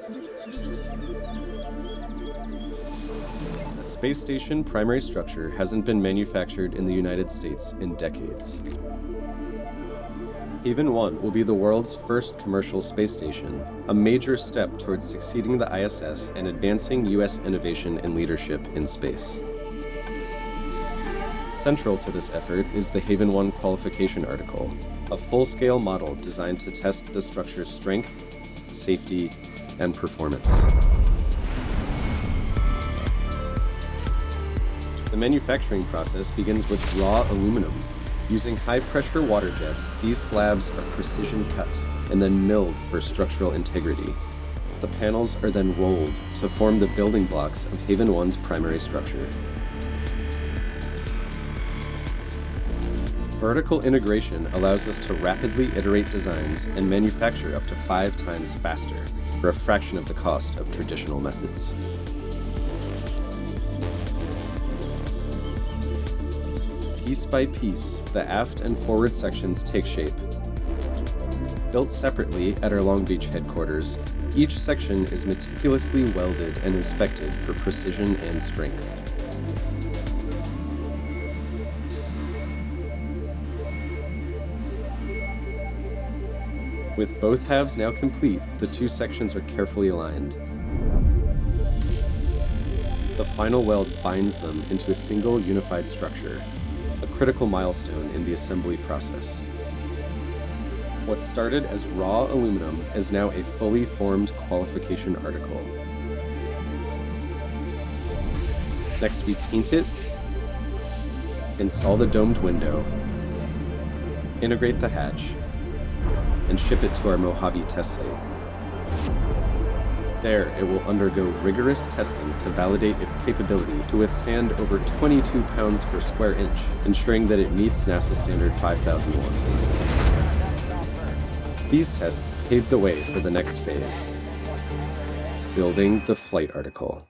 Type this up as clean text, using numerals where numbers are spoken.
A space station primary structure hasn't been manufactured in the United States in decades. Haven 1 will be the world's first commercial space station, a major step towards succeeding the ISS and advancing U.S. innovation and leadership in space. Central to this effort is the Haven 1 qualification article, a full-scale model designed to test the structure's strength, safety, and performance. The manufacturing process begins with raw aluminum. Using high-pressure water jets, these slabs are precision cut and then milled for structural integrity. The panels are then rolled to form the building blocks of Haven 1's primary structure. Vertical integration allows us to rapidly iterate designs and manufacture up to 5 times faster for a fraction of the cost of traditional methods. Piece by piece, the aft and forward sections take shape. Built separately at our Long Beach headquarters, each section is meticulously welded and inspected for precision and strength. With both halves now complete, the 2 sections are carefully aligned. The final weld binds them into a single unified structure, a critical milestone in the assembly process. What started as raw aluminum is now a fully formed qualification article. Next, we paint it, install the domed window, integrate the hatch, and ship it to our Mojave test site. There, it will undergo rigorous testing to validate its capability to withstand over 22 pounds per square inch, ensuring that it meets NASA Standard 5001. These tests pave the way for the next phase, building the flight article.